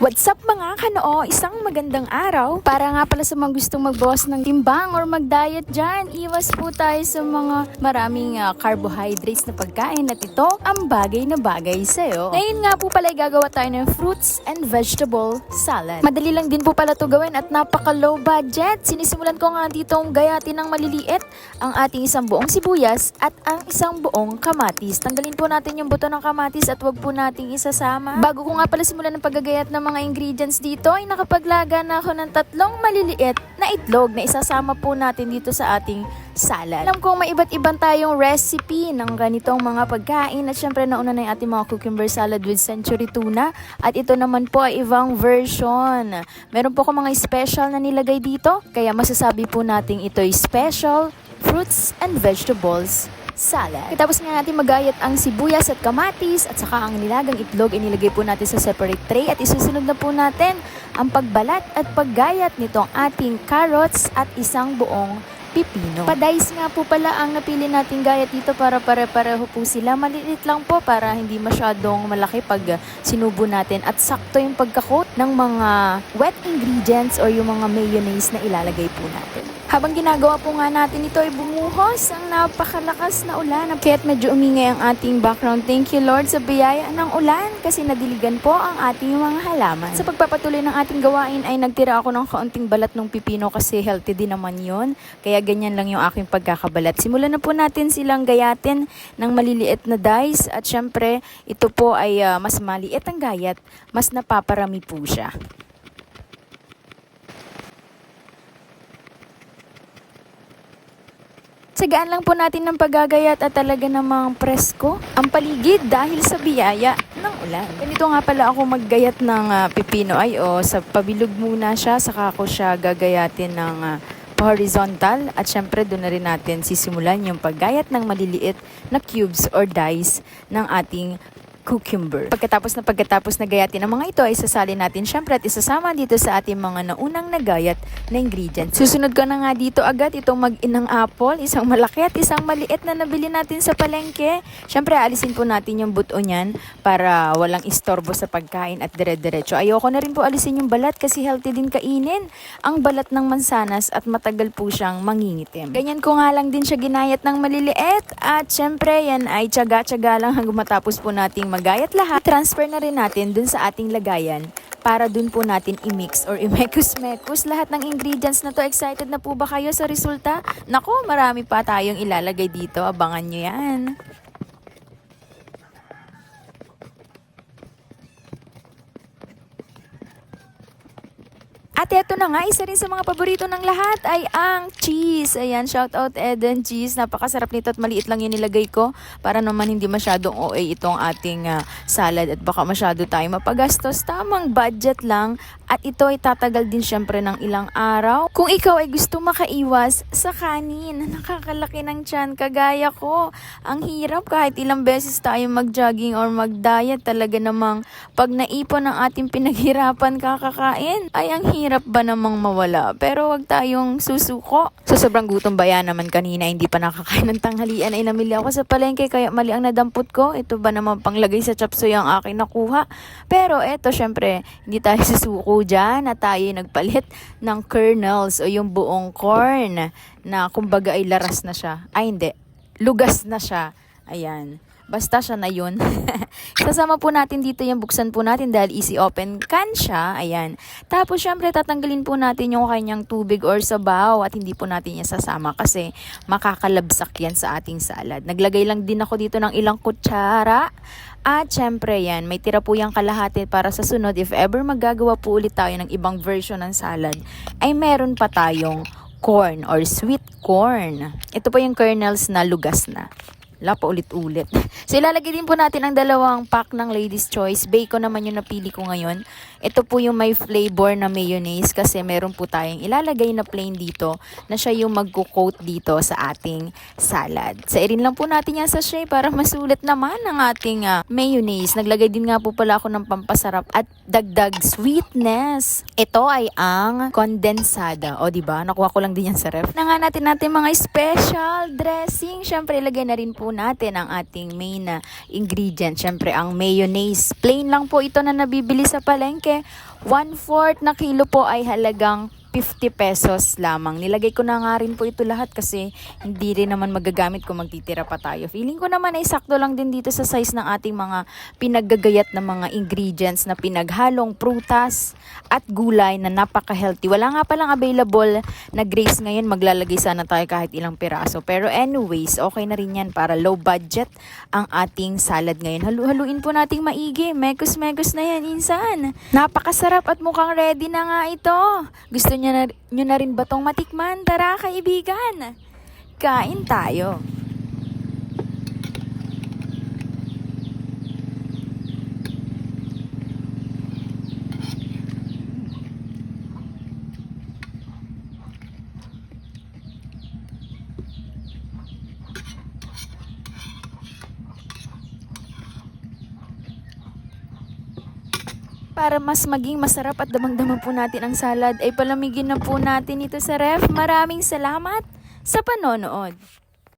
What's up mga kanoo? Isang magandang araw. Para nga pala sa mga gustong magbawas ng timbang or mag-diet dyan, iwas po tayo sa mga maraming carbohydrates na pagkain at ito ang bagay na bagay sa'yo. Ngayon nga po pala gagawa tayo ng fruits and vegetable salad. Madali lang din po pala ito gawin at napaka-low budget. Sinisimulan ko nga ditong gayatin ng maliliit ang ating isang buong sibuyas at ang isang buong kamatis. Tanggalin po natin yung buto ng kamatis at wag po nating isasama. Bago ko nga pala simulan ng paggagayat ng mga ingredients dito ay nakapaglaga na ako ng 3 maliliit na itlog na isasama po natin dito sa ating salad. Alam kong may iba't ibang tayong recipe ng ganitong mga pagkain at syempre nauna na yung ating mga cucumber salad with century tuna at ito naman po ay ibang version. Meron po ako mga special na nilagay dito kaya masasabi po nating ito ay special fruits and vegetables salad. Tapos nga natin magayat ang sibuyas at kamatis at saka ang nilagang itlog inilagay po natin sa separate tray at isusunod na po natin ang pagbalat at paggayat nitong ating carrots at isang buong pipino. Pa-dice nga po pala ang napili nating gayat dito para pare-pareho po sila. Maliit lang po para hindi masyadong malaki pag sinubo natin at sakto yung pagka-coat ng mga wet ingredients or yung mga mayonnaise na ilalagay po natin. Habang ginagawa po nga natin ito ay bumuhos ang napakalakas na ulan. Kaya't medyo umingay ang ating background. Thank you Lord sa biyaya ng ulan kasi nadiligan po ang ating mga halaman. Sa pagpapatuloy ng ating gawain ay nagtira ako ng kaunting balat ng pipino kasi healthy din naman yun. Kaya ganyan lang yung aking pagkakabalat. Simulan na po natin silang gayatin ng maliliit na dice at syempre ito po ay mas maliit ang gayat, mas napaparami po siya. Sagaan lang po natin ng paggagayat at talaga namang presko ang paligid dahil sa biyaya ng ulan. Ganito nga pala ako maggayat ng pipino ay sa pabilog muna siya, saka ko siya gagayatin ng horizontal at syempre doon na rin natin sisimulan yung paggayat ng maliliit na cubes or dice ng ating cucumber. Pagkatapos na gayatin ang mga ito ay sasalin natin syempre at isasama dito sa ating mga naunang nagayat na ingredients. Susunod ko na nga dito agad itong mag-inang apple, isang malaki at isang maliit na nabili natin sa palengke. Syempre alisin po natin yung buto niyan para walang istorbo sa pagkain at dire-diretso. Ayoko na rin po alisin yung balat kasi healthy din kainin ang balat ng mansanas at matagal po siyang mangingitim. Ganyan ko nga lang din siya ginayat ng maliliit at syempre yan ay tiyaga-tiyaga lang hanggang matapos po nating magayat lahat. Transfer na rin natin dun sa ating lagayan para dun po natin i-mix or i-mekus-mekus lahat ng ingredients na to. Excited na po ba kayo sa resulta? Nako, marami pa tayong ilalagay dito. Abangan nyo yan. At eto na nga, isa rin sa mga paborito ng lahat ay ang cheese. Ayan, shout out Eden Cheese. Napakasarap nito at maliit lang yung nilagay ko para naman hindi masyadong OA itong ating salad at baka masyado tayo mapagastos. Tamang budget lang at ito ay tatagal din syempre ng ilang araw. Kung ikaw ay gusto makaiwas sa kanin, nakakalaki ng tiyan, kagaya ko. Ang hirap kahit ilang beses tayo mag-jogging or mag-diet. Talaga namang pag naipon ang ating pinaghirapan kakakain, ay ang hirap ba namang mawala? Pero wag tayong susuko. Sa sobrang gutom ba yan naman kanina, hindi pa nakakain ng tanghalian ay namili ako sa palengke kaya mali ang nadampot ko. Ito ba naman panglagay sa chapsuy ang aking nakuha? Pero eto syempre, hindi tayo susuko dyan at tayo nagpalit ng kernels o yung buong corn na kumbaga ay laras na siya. Ay hindi, lugas na siya. Ayan. Basta siya na yun. Sasama po natin dito yung buksan po natin dahil easy open can siya. Ayan. Tapos syempre tatanggalin po natin yung kanyang tubig or sabaw at hindi po natin yan sasama kasi makakalabsak yan sa ating salad. Naglagay lang din ako dito ng ilang kutsara. At syempre yan, may tira po yung kalahati para sa sunod. If ever magagawa po ulit tayo ng ibang version ng salad, ay meron pa tayong corn or sweet corn. Ito po yung kernels na lugas na. Wala pa ulit-ulit. So ilalagay din po natin ang 2 pack ng Ladies Choice. Bacon naman yung napili ko ngayon. Ito po yung may flavor na mayonnaise kasi meron po tayong ilalagay na plain dito na siya yung magko-coat dito sa ating salad. Sairin lang po natin yan sa sachet para masulit naman ang ating mayonnaise. Naglagay din nga po pala ako ng pampasarap at dagdag sweetness. Ito ay ang kondensada. O diba? Nakuha ko lang din yan sa ref. Na nga natin mga special dressing. Syempre ilagay na rin po po natin ang ating main na ingredient. Syempre, ang mayonnaise. Plain lang po ito na nabibili sa palengke. 1/4 na kilo po ay halagang 50 pesos lamang. Nilagay ko na nga rin po ito lahat kasi hindi rin naman magagamit kung magtitira pa tayo. Feeling ko naman ay sakto lang din dito sa size ng ating mga pinaggagayat na mga ingredients na pinaghalong prutas at gulay na napaka-healthy. Wala nga palang available na grapes ngayon. Maglalagay sana tayo kahit ilang piraso. Pero anyways, okay na rin yan para low budget ang ating salad ngayon. Halu-haluin po nating maigi. Mekos-mekos na yan, insan. Napakasarap at mukhang ready na nga ito. Gusto nyo na rin ba tong matikman? Tara kaibigan, kain tayo. Para mas maging masarap at damang-damang po natin ang salad, ay palamigin na po natin ito sa ref. Maraming salamat sa panonood.